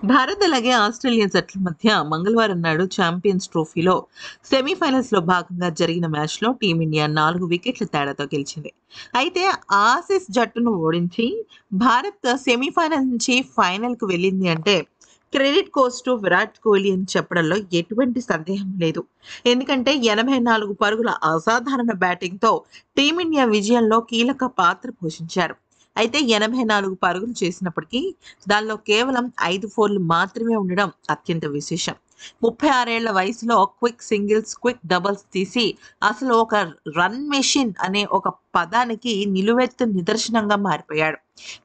భారత్ అలాగే ఆస్ట్రేలియా జట్ల మధ్య మంగళవారం నాడు ఛాంపియన్స్ ట్రోఫీలో సెమీఫైనల్స్‌లో భాగంగా జరిగిన మ్యాచ్‌లో టీమిండియా 4 వికెట్ల తేడాతో గెలిచింది. అయితే ఆసీస్ జట్టును ఓడించి భారత్ సెమీఫైనల్ నుంచి ఫైనల్‌కు వెళ్ళింది అంటే credit goes to Virat Kohli అని చెప్పడంలో ఎటువంటి సందేహం లేదు. ఎందుకంటే 84 పరుగుల అసాధారణ బ్యాటింగ్‌తో టీమిండియా విజయంలో కీలక పాత్ర పోషించారు. అయితే 84 పరుగులు చేసినప్పటికీ దానిలో కేవలం 5 ఫోర్‌లు మాత్రమే ఉండడం అత్యంత విశేషం. 36 ఏళ్ల వయసులో క్విక్ సింగిల్స్, క్విక్ డబుల్స్ తీసి అసలు ఒక రన్ మెషిన్ అనే ఒక పదానికి నిలువెత్తు నిదర్శనంగా మారిపోయాడు.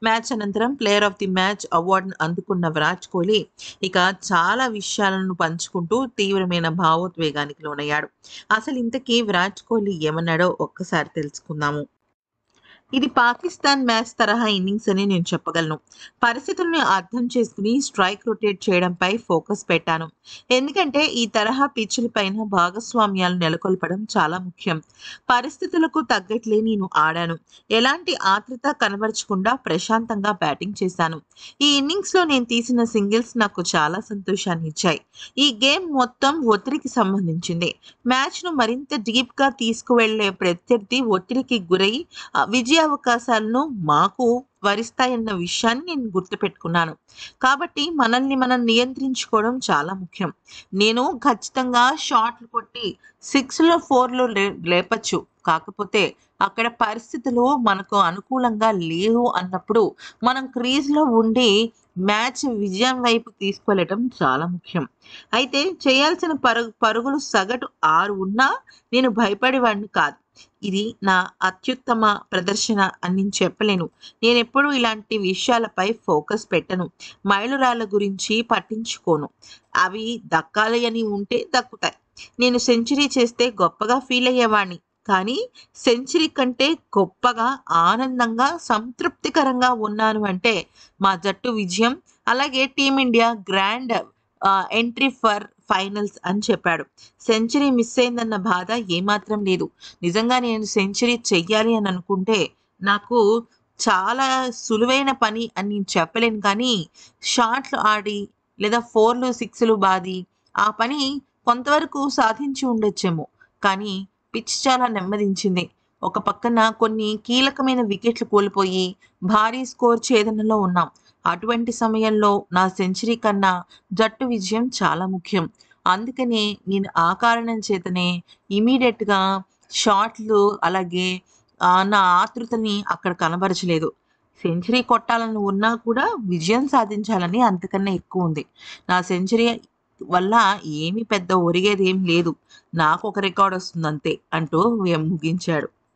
మ్యాచ్ అనంతరం ప్లేయర్ ఆఫ్ ది మ్యాచ్ అవార్డును అందుకున్న విరాట్ కోహ్లీ ఇక చాలా విషయాలను పంచుకుంటూ తీవ్రమైన భావోద్వేగానికి లోనయ్యాడు. అసలు ఇంతకీ విరాట్ కోహ్లీ ఏమన్నాడో ఒక్కసారి తెలుసుకుందాము. ఇది పాకిస్తాన్ మ్యాచ్ తరహా ఇన్నింగ్స్ అని నేను చెప్పగలను. పరిస్థితులను అర్థం చేసుకుని స్ట్రైక్ రొటేట్ చేయడంపై ఫోకస్ పెట్టాను. ఎందుకంటే ఈ తరహా పిచ్చుల పైన భాగస్వామ్యాలు నెలకొల్పడం చాలా ముఖ్యం. పరిస్థితులకు తగ్గట్లే నేను ఆడాను. ఎలాంటి ఆత్రుత కనబరచకుండా ప్రశాంతంగా బ్యాటింగ్ చేశాను. ఈ ఇన్నింగ్స్‌లో నేను తీసిన సింగిల్స్ నాకు చాలా సంతోషాన్ని ఇచ్చాయి. ఈ గేమ్ మొత్తం ఒత్తిడికి సంబంధించింది. మ్యాచ్‌ను మరింత డీప్‌గా తీసుకువెళ్ళే ప్రత్యర్థి ఒత్తిడికి గురై విజయ అవకాశాలను మాకు వరిస్తాయన్న విషయాన్ని నేను గుర్తుపెట్టుకున్నాను. కాబట్టి మనల్ని మనం నియంత్రించుకోవడం చాలా ముఖ్యం. నేను ఖచ్చితంగా షాట్లు కొట్టి 6లో 4లో లేపొచ్చు. కాకపోతే అక్కడ పరిస్థితులు మనకు అనుకూలంగా లేవు అన్నప్పుడు మనం క్రీజ్‌లో ఉండి మ్యాచ్ విజయం వైపు తీసుకెళ్లటం చాలా ముఖ్యం. అయితే చేయాల్సిన పరుగులు సగటు 6 ఉన్నా నేను భయపడేవాడిని కాదు. ఇది నా అత్యుత్తమ ప్రదర్శన అని నేను చెప్పలేను. నేనెప్పుడూ ఇలాంటి విషయాలపై ఫోకస్ పెట్టను. మైలురాళ్ళ గురించి పట్టించుకోను. అవి దక్కాలి అని ఉంటే దక్కుతాయి. నేను సెంచరీ చేస్తే గొప్పగా ఫీల్ అయ్యేవాడిని. కానీ సెంచరీ కంటే గొప్పగా, ఆనందంగా, సంతృప్తికరంగా ఉన్నాను అంటే మా జట్టు విజయం, అలాగే team India grand entry for finals అని చెప్పాడు. సెంచరీ మిస్ అయిందన్న బాధ ఏమాత్రం లేదు. నిజంగా నేను సెంచరీ చెయ్యాలి అని అనుకుంటే నాకు చాలా సులువైన పని అని నేను చెప్పలేను కానీ, షాట్లు ఆడి లేదా 4లు, 6లు బాది ఆ పని కొంతవరకు సాధించి ఉండొచ్చేమో. కానీ పిచ్ చాలా నెమ్మదించింది. ఒక పక్కన కొన్ని కీలకమైన వికెట్లు కోల్పోయి భారీ స్కోర్ ఛేదనలో ఉన్నాం. అటువంటి సమయంలో నా సెంచరీ కన్నా జట్టు విజయం చాలా ముఖ్యం. అందుకనే నేను ఆ కారణం చేతనే ఇమ్మీడియేట్‌గా షాట్లు అలాగే నా ఆతృతని అక్కడ కనబరచలేదు. సెంచరీ కొట్టాలని ఉన్నా కూడా విజయం సాధించాలని అంతకన్నా ఎక్కువుంది. నా సెంచరీ వల్ల ఏమి పెద్ద ఒరిగేదేం లేదు. నాకొక రికార్డ్ వస్తుందంతే అంటూ ముగించాడు.